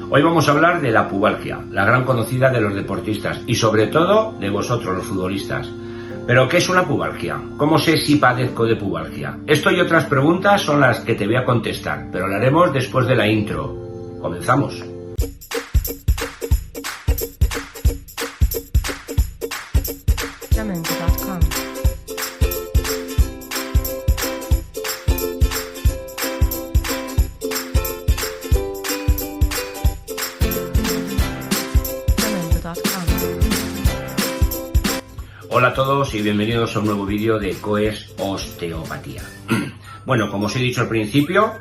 Hoy vamos a hablar de la pubalgia, la gran conocida de los deportistas y sobre todo de vosotros los futbolistas. ¿Pero qué es una pubalgia? ¿Cómo sé si padezco de pubalgia? Esto y otras preguntas son las que te voy a contestar, pero lo haremos después de la intro. Comenzamos. Hola a todos y bienvenidos a un nuevo vídeo de COES Osteopatía. Bueno, como os he dicho al principio,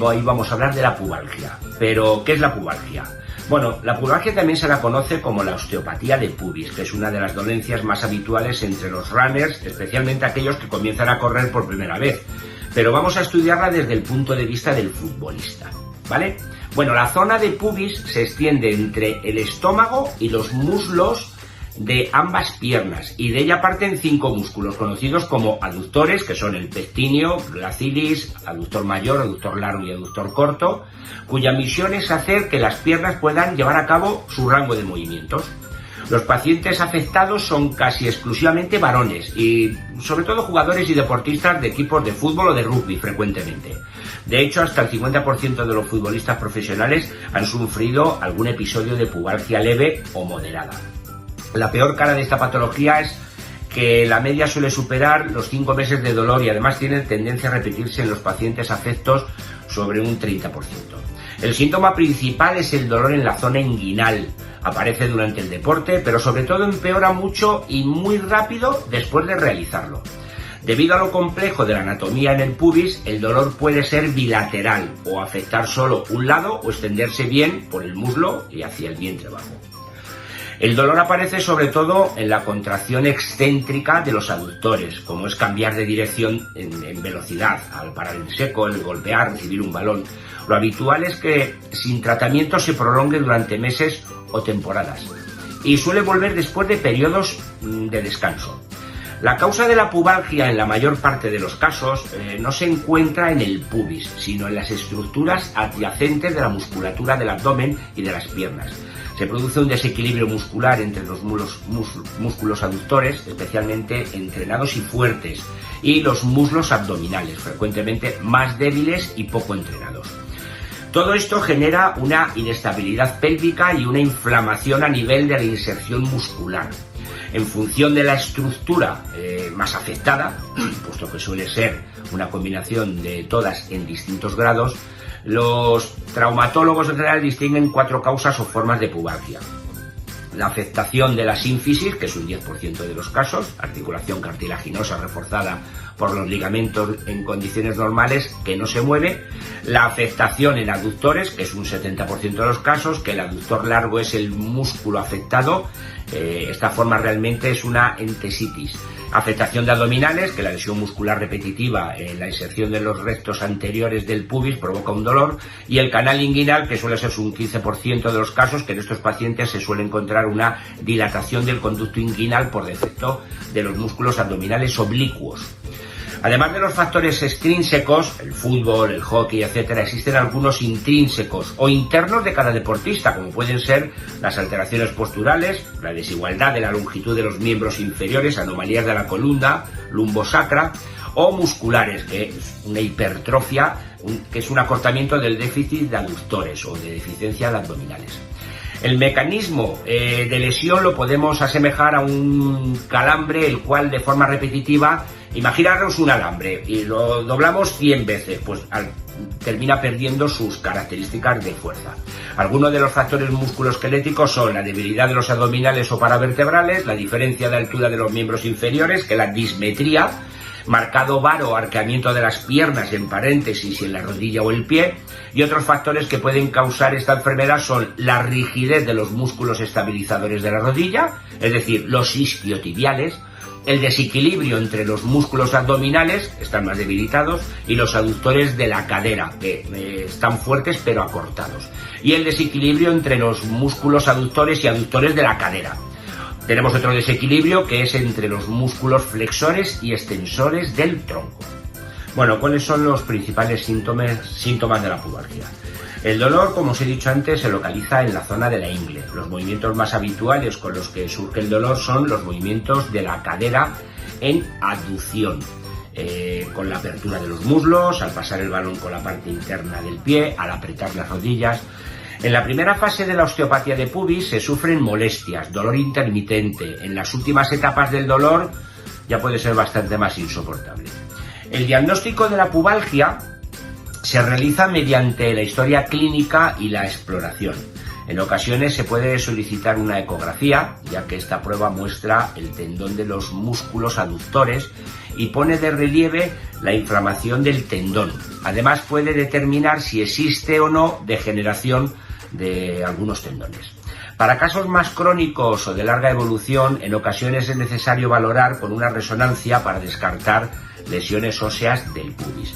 hoy vamos a hablar de la pubalgia. ¿Pero qué es la pubalgia? Bueno, la pubalgia también se la conoce como la osteopatía de pubis, que es una de las dolencias más habituales entre los runners, especialmente aquellos que comienzan a correr por primera vez. Pero vamos a estudiarla desde el punto de vista del futbolista, ¿vale? Bueno, la zona de pubis se extiende entre el estómago y los muslos de ambas piernas, y de ella parten 5 músculos conocidos como aductores, que son el pectíneo, glacilis, aductor mayor, aductor largo y aductor corto, cuya misión es hacer que las piernas puedan llevar a cabo su rango de movimientos. Los pacientes afectados son casi exclusivamente varones y sobre todo jugadores y deportistas de equipos de fútbol o de rugby frecuentemente. De hecho, hasta el 50% de los futbolistas profesionales han sufrido algún episodio de pubalgia leve o moderada. La peor cara de esta patología es que la media suele superar los 5 meses de dolor y además tiene tendencia a repetirse en los pacientes afectos sobre un 30%. El síntoma principal es el dolor en la zona inguinal. Aparece durante el deporte, pero sobre todo empeora mucho y muy rápido después de realizarlo. Debido a lo complejo de la anatomía en el pubis, el dolor puede ser bilateral o afectar solo un lado o extenderse bien por el muslo y hacia el vientre bajo. El dolor aparece sobre todo en la contracción excéntrica de los aductores, como es cambiar de dirección en velocidad, al parar en seco, el golpear, recibir un balón. Lo habitual es que sin tratamiento se prolongue durante meses o temporadas y suele volver después de periodos de descanso. La causa de la pubalgia en la mayor parte de los casos no se encuentra en el pubis, sino en las estructuras adyacentes de la musculatura del abdomen y de las piernas. Se produce un desequilibrio muscular entre los músculos aductores, especialmente entrenados y fuertes, y los muslos abdominales, frecuentemente más débiles y poco entrenados. Todo esto genera una inestabilidad pélvica y una inflamación a nivel de la inserción muscular. En función de la estructura más afectada, puesto que suele ser una combinación de todas en distintos grados, los traumatólogos en general distinguen 4 causas o formas de pubalgia. La afectación de la sínfisis, que es un 10% de los casos, articulación cartilaginosa reforzada por los ligamentos en condiciones normales que no se mueve. La afectación en aductores, que es un 70% de los casos, que el aductor largo es el músculo afectado. Esta forma realmente es una entesitis. Afectación de abdominales, que la lesión muscular repetitiva en la inserción de los rectos anteriores del pubis provoca un dolor, y el canal inguinal, que suele ser un 15% de los casos, que en estos pacientes se suele encontrar una dilatación del conducto inguinal por defecto de los músculos abdominales oblicuos. Además de los factores extrínsecos, el fútbol, el hockey, etc., existen algunos intrínsecos o internos de cada deportista, como pueden ser las alteraciones posturales, la desigualdad de la longitud de los miembros inferiores, anomalías de la columna lumbosacra, o musculares, que es una hipertrofia, que es un acortamiento del déficit de aductores o de deficiencia de abdominales. El mecanismo de lesión lo podemos asemejar a un calambre, el cual de forma repetitiva, imaginaros un alambre y lo doblamos 100 veces, pues termina perdiendo sus características de fuerza. Algunos de los factores musculoesqueléticos son la debilidad de los abdominales o paravertebrales, la diferencia de altura de los miembros inferiores, que es la dismetría, marcado varo o arqueamiento de las piernas en paréntesis y en la rodilla o el pie, y otros factores que pueden causar esta enfermedad son la rigidez de los músculos estabilizadores de la rodilla, es decir, los isquiotibiales, el desequilibrio entre los músculos abdominales, están más debilitados, y los aductores de la cadera, que están fuertes pero acortados, y el desequilibrio entre los músculos aductores y aductores de la cadera. Tenemos otro desequilibrio que es entre los músculos flexores y extensores del tronco. Bueno, ¿cuáles son los principales síntomas de la pubalgia? El dolor, como os he dicho antes, se localiza en la zona de la ingle. Los movimientos más habituales con los que surge el dolor son los movimientos de la cadera en abducción, con la apertura de los muslos, al pasar el balón con la parte interna del pie, al apretar las rodillas. En la primera fase de la osteopatía de pubis se sufren molestias, dolor intermitente. En las últimas etapas del dolor ya puede ser bastante más insoportable. El diagnóstico de la pubalgia se realiza mediante la historia clínica y la exploración. En ocasiones se puede solicitar una ecografía, ya que esta prueba muestra el tendón de los músculos aductores y pone de relieve la inflamación del tendón. Además puede determinar si existe o no degeneración de algunos tendones. Para casos más crónicos o de larga evolución, en ocasiones es necesario valorar con una resonancia para descartar lesiones óseas del pubis.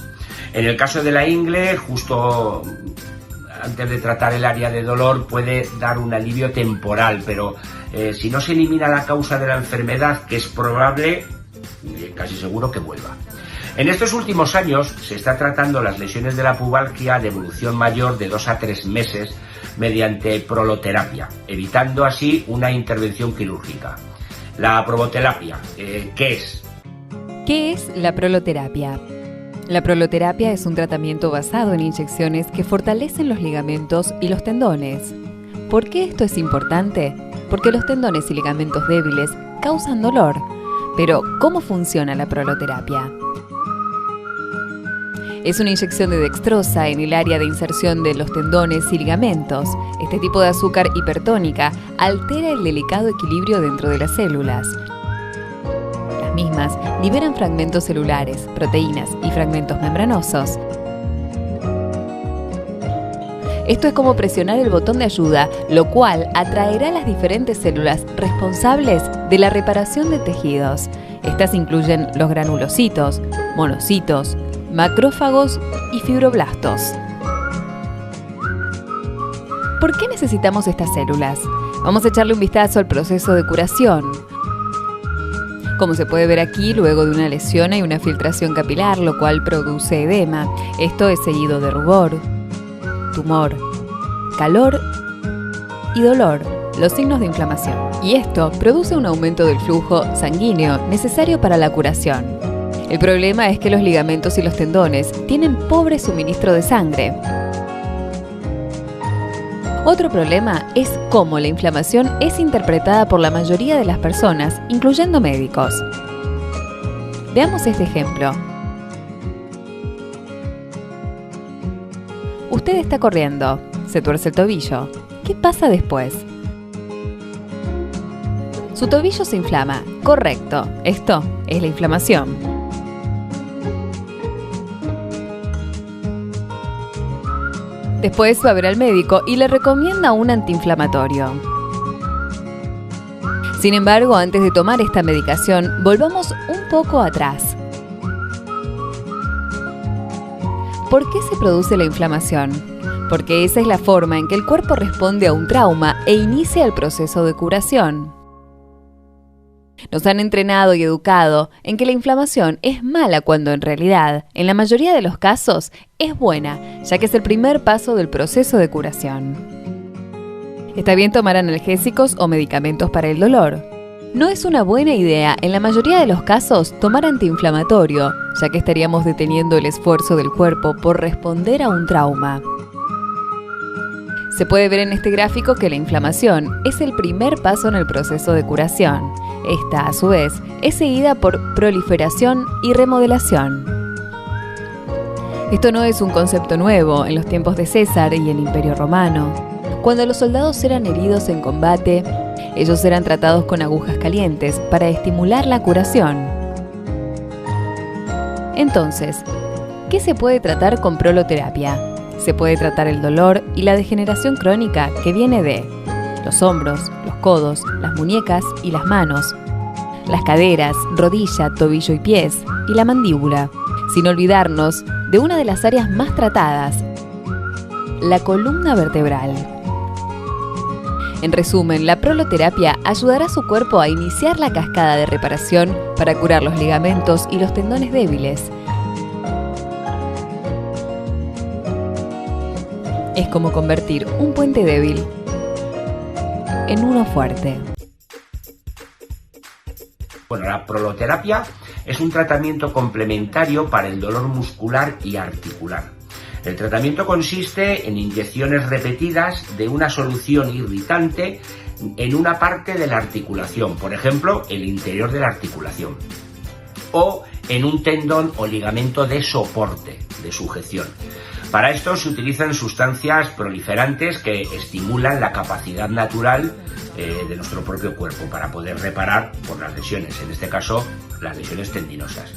En el caso de la ingle, justo antes de tratar el área de dolor puede dar un alivio temporal, pero si no se elimina la causa de la enfermedad, que es probable, casi seguro que vuelva. En estos últimos años se está tratando las lesiones de la pubalgia de evolución mayor de 2 a 3 meses mediante proloterapia, evitando así una intervención quirúrgica. La proloterapia, ¿qué es? ¿Qué es la proloterapia? La proloterapia es un tratamiento basado en inyecciones que fortalecen los ligamentos y los tendones. ¿Por qué esto es importante? Porque los tendones y ligamentos débiles causan dolor. Pero, ¿cómo funciona la proloterapia? Es una inyección de dextrosa en el área de inserción de los tendones y ligamentos. Este tipo de azúcar hipertónica altera el delicado equilibrio dentro de las células. Las mismas liberan fragmentos celulares, proteínas y fragmentos membranosos. Esto es como presionar el botón de ayuda, lo cual atraerá las diferentes células responsables de la reparación de tejidos. Estas incluyen los granulocitos, monocitos, macrófagos y fibroblastos. ¿Por qué necesitamos estas células? Vamos a echarle un vistazo al proceso de curación. Como se puede ver aquí, luego de una lesión hay una filtración capilar, lo cual produce edema. Esto es seguido de rubor, tumor, calor y dolor, los signos de inflamación. Y esto produce un aumento del flujo sanguíneo necesario para la curación. El problema es que los ligamentos y los tendones tienen pobre suministro de sangre. Otro problema es cómo la inflamación es interpretada por la mayoría de las personas, incluyendo médicos. Veamos este ejemplo. Usted está corriendo, se tuerce el tobillo. ¿Qué pasa después? Su tobillo se inflama. Correcto, esto es la inflamación. Después va a ver al médico y le recomienda un antiinflamatorio. Sin embargo, antes de tomar esta medicación, volvamos un poco atrás. ¿Por qué se produce la inflamación? Porque esa es la forma en que el cuerpo responde a un trauma e inicia el proceso de curación. Nos han entrenado y educado en que la inflamación es mala cuando en realidad, en la mayoría de los casos, es buena, ya que es el primer paso del proceso de curación. Está bien tomar analgésicos o medicamentos para el dolor. No es una buena idea, en la mayoría de los casos, tomar antiinflamatorio, ya que estaríamos deteniendo el esfuerzo del cuerpo por responder a un trauma. Se puede ver en este gráfico que la inflamación es el primer paso en el proceso de curación. Esta, a su vez, es seguida por proliferación y remodelación. Esto no es un concepto nuevo en los tiempos de César y el Imperio Romano. Cuando los soldados eran heridos en combate, ellos eran tratados con agujas calientes para estimular la curación. Entonces, ¿qué se puede tratar con proloterapia? Se puede tratar el dolor y la degeneración crónica que viene de los hombros, los codos, las muñecas y las manos, las caderas, rodilla, tobillo y pies, y la mandíbula, sin olvidarnos de una de las áreas más tratadas, la columna vertebral. En resumen, la proloterapia ayudará a su cuerpo a iniciar la cascada de reparación para curar los ligamentos y los tendones débiles. Es como convertir un puente débil en uno fuerte. Bueno, la proloterapia es un tratamiento complementario para el dolor muscular y articular. El tratamiento consiste en inyecciones repetidas de una solución irritante en una parte de la articulación, por ejemplo, el interior de la articulación, o en un tendón o ligamento de soporte, de sujeción. Para esto se utilizan sustancias proliferantes que estimulan la capacidad natural de nuestro propio cuerpo para poder reparar por las lesiones, en este caso las lesiones tendinosas.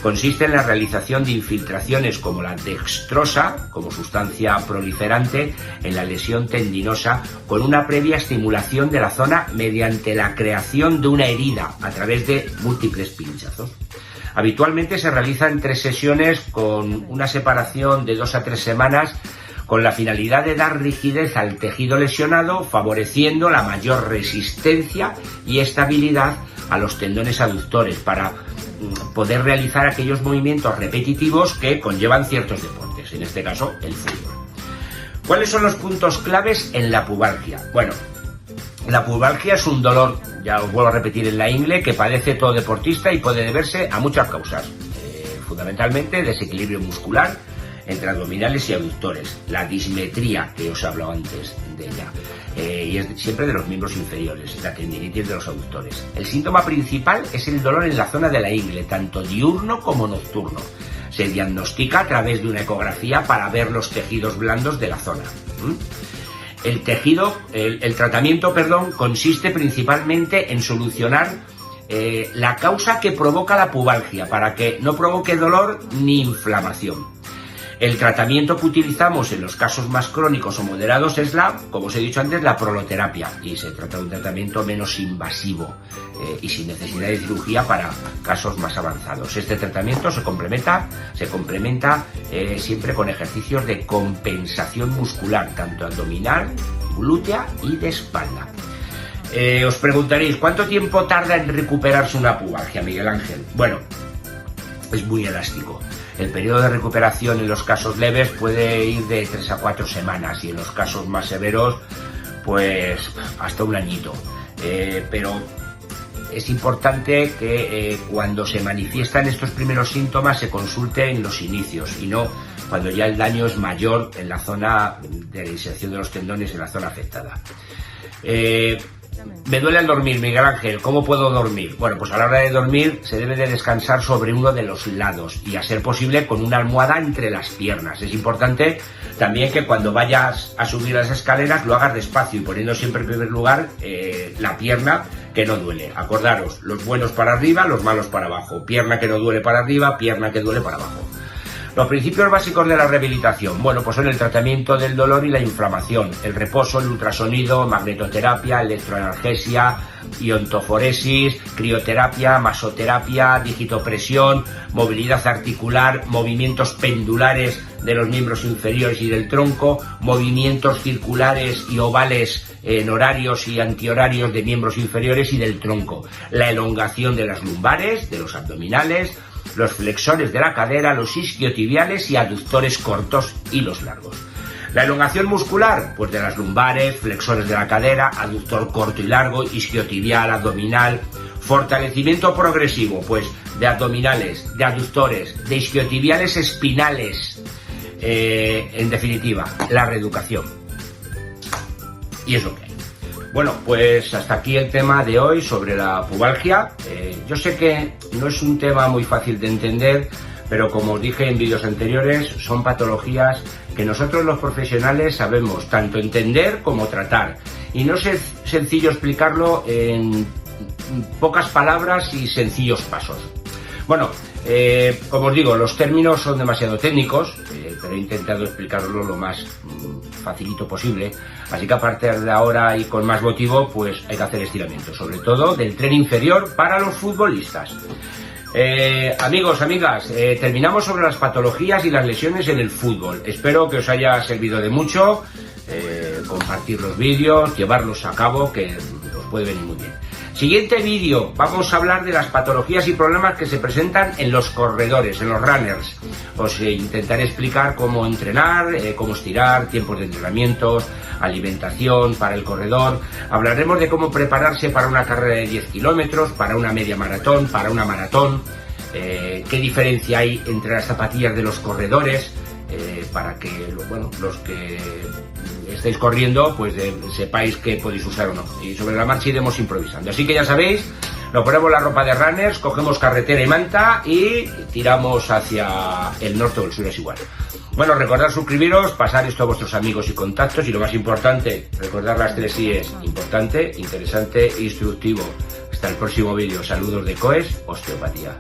Consiste en la realización de infiltraciones como la dextrosa, como sustancia proliferante en la lesión tendinosa, con una previa estimulación de la zona mediante la creación de una herida a través de múltiples pinchazos. Habitualmente se realizan 3 sesiones con una separación de 2 a 3 semanas con la finalidad de dar rigidez al tejido lesionado, favoreciendo la mayor resistencia y estabilidad a los tendones aductores para poder realizar aquellos movimientos repetitivos que conllevan ciertos deportes, en este caso el fútbol. ¿Cuáles son los puntos claves en la pubalgia? Bueno, la pubalgia es un dolor, ya os vuelvo a repetir, en la ingle que padece todo deportista y puede deberse a muchas causas, fundamentalmente desequilibrio muscular entre abdominales y aductores, la dismetría que os he hablado antes de ella, y es siempre de los miembros inferiores, la tendinitis de los aductores. El síntoma principal es el dolor en la zona de la ingle, tanto diurno como nocturno. Se diagnostica a través de una ecografía para ver los tejidos blandos de la zona. El tratamiento, consiste principalmente en solucionar la causa que provoca la pubalgia para que no provoque dolor ni inflamación. El tratamiento que utilizamos en los casos más crónicos o moderados es como os he dicho antes, la proloterapia, y se trata de un tratamiento menos invasivo y sin necesidad de cirugía para casos más avanzados. Este tratamiento se complementa siempre con ejercicios de compensación muscular, tanto abdominal, glútea y de espalda. Os preguntaréis, ¿cuánto tiempo tarda en recuperarse una pubalgia, Miguel Ángel? Bueno, es muy elástico. El periodo de recuperación en los casos leves puede ir de 3 a 4 semanas y en los casos más severos, pues hasta un añito. Pero es importante que cuando se manifiestan estos primeros síntomas se consulte en los inicios y no cuando ya el daño es mayor en la zona de la inserción de los tendones, en la zona afectada. Me duele al dormir, Miguel Ángel, ¿cómo puedo dormir? Bueno, pues a la hora de dormir se debe de descansar sobre uno de los lados y a ser posible con una almohada entre las piernas. Es importante también que cuando vayas a subir las escaleras lo hagas despacio y poniendo siempre en primer lugar la pierna que no duele. Acordaros, los buenos para arriba, los malos para abajo. Pierna que no duele para arriba, pierna que duele para abajo. Los principios básicos de la rehabilitación, bueno, pues son el tratamiento del dolor y la inflamación, el reposo, el ultrasonido, magnetoterapia, electroanalgesia, iontoforesis, crioterapia, masoterapia, digitopresión, movilidad articular, movimientos pendulares de los miembros inferiores y del tronco, movimientos circulares y ovales en horarios y antihorarios de miembros inferiores y del tronco, la elongación de las lumbares, de los abdominales, los flexores de la cadera, los isquiotibiales y aductores cortos y los largos. La elongación muscular, pues de las lumbares, flexores de la cadera, aductor corto y largo, isquiotibial, abdominal. Fortalecimiento progresivo, pues de abdominales, de aductores, de isquiotibiales espinales. En definitiva, la reeducación. Y es lo que hay. Bueno, pues hasta aquí el tema de hoy sobre la pubalgia. Yo sé que no es un tema muy fácil de entender, pero como os dije en vídeos anteriores, son patologías que nosotros los profesionales sabemos tanto entender como tratar. Y no es sencillo explicarlo en pocas palabras y sencillos pasos. Bueno, como os digo, los términos son demasiado técnicos, pero he intentado explicarlo lo más facilito posible, así que a partir de ahora y con más motivo, pues hay que hacer estiramientos, sobre todo del tren inferior para los futbolistas. Amigos, amigas, terminamos sobre las patologías y las lesiones en el fútbol. Espero que os haya servido de mucho, compartir los vídeos, llevarlos a cabo, que os puede venir muy bien. Siguiente vídeo, vamos a hablar de las patologías y problemas que se presentan en los corredores, en los runners. Os intentaré explicar cómo entrenar, cómo estirar, tiempos de entrenamientos, alimentación para el corredor. Hablaremos de cómo prepararse para una carrera de 10 kilómetros, para una media maratón, para una maratón. Qué diferencia hay entre las zapatillas de los corredores, para que los que estáis corriendo pues sepáis qué podéis usar o no, y sobre la marcha iremos improvisando. Así que ya sabéis, nos ponemos la ropa de runners, cogemos carretera y manta y tiramos hacia el norte o el sur, es igual. Bueno, recordad suscribiros, pasar esto a vuestros amigos y contactos, y lo más importante, recordar las 3 I's: importante, interesante e instructivo. Hasta el próximo vídeo. Saludos de COES Osteopatía.